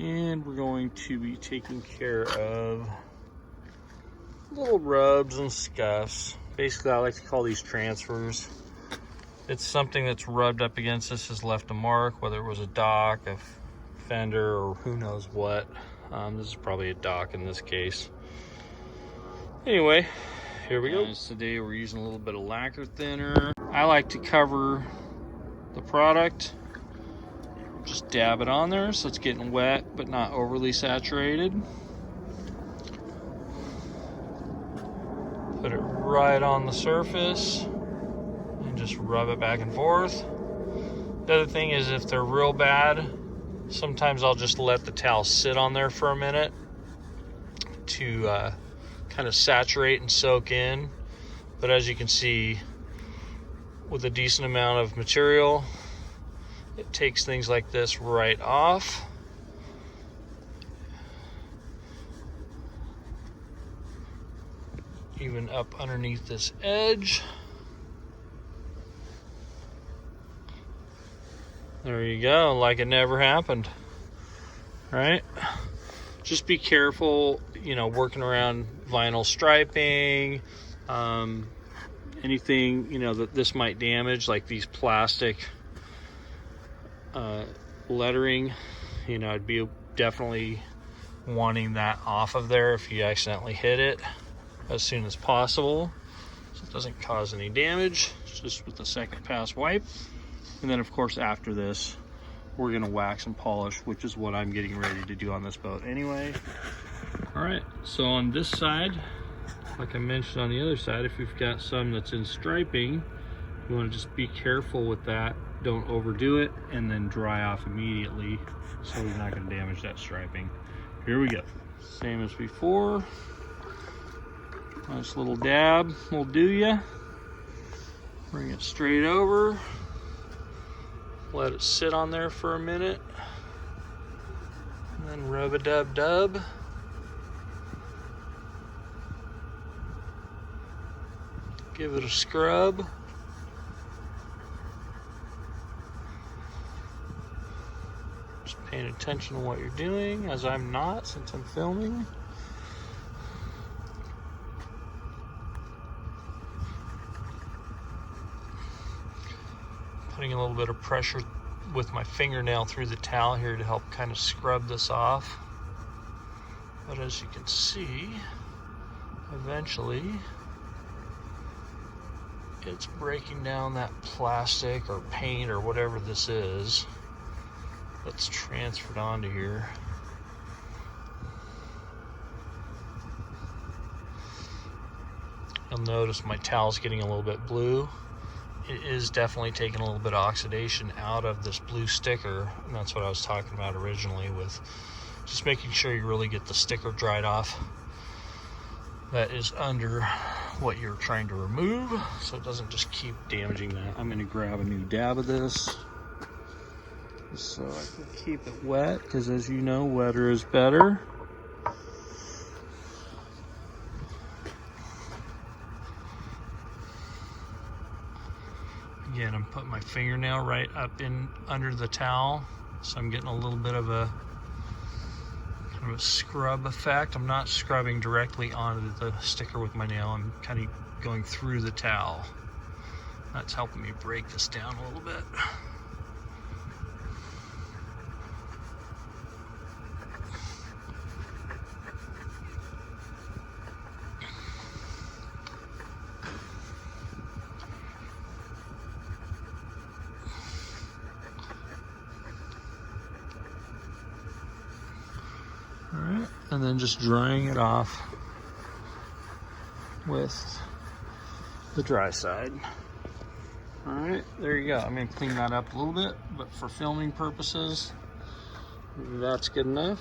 And we're going to be taking care of little rubs and scuffs. Basically, I like to call these transfers. It's something that's rubbed up against this, has left a mark, whether it was a dock, a fender, or who knows what. This is probably a dock in this case. Anyway, here we go. Today we're using a little bit of lacquer thinner. I like to cover the product. Just dab it on there so it's getting wet but not overly saturated. Put it right on the surface and just rub it back and forth. The other thing is, if they're real bad, sometimes I'll just let the towel sit on there for a minute to kind of saturate and soak in. But as you can see, with a decent amount of material, it takes things like this right off. Even up underneath this edge. There you go, like it never happened, right? Just be careful, you know, working around vinyl striping, anything, you know, that this might damage, like these plastic lettering. You know, I'd be definitely wanting that off of there if you accidentally hit it as soon as possible, so it doesn't cause any damage. Just with the second pass wipe. And then of course after this we're gonna wax and polish, which is what I'm getting ready to do on this boat anyway. All right, so on this side, like I mentioned on the other side, if you've got some that's in striping, you want to just be careful with that. Don't overdo it, and then dry off immediately so you're not going to damage that striping. Here we go. Same as before. Nice little dab will do ya. Bring it straight over. Let it sit on there for a minute. And then rub-a-dub-dub. Give it a scrub. Just paying attention to what you're doing, as I'm not, since I'm filming. Putting a little bit of pressure with my fingernail through the towel here to help kind of scrub this off. But as you can see, eventually it's breaking down that plastic or paint or whatever this is that's transferred onto here. You'll notice my towel's getting a little bit blue. It is definitely taking a little bit of oxidation out of this blue sticker, and that's what I was talking about originally, with just making sure you really get the sticker dried off that is under what you're trying to remove, so it doesn't just keep damaging that. I'm going to grab a new dab of this so I can keep it wet, because as you know, wetter is better. Again, I'm putting my fingernail right up in under the towel, so I'm getting a little bit of a kind of a scrub effect. I'm not scrubbing directly onto the sticker with my nail. I'm kind of going through the towel. That's helping me break this down a little bit. Alright, and then just drying it off with the dry side. Alright, there you go. I'm going to clean that up a little bit, but for filming purposes, that's good enough.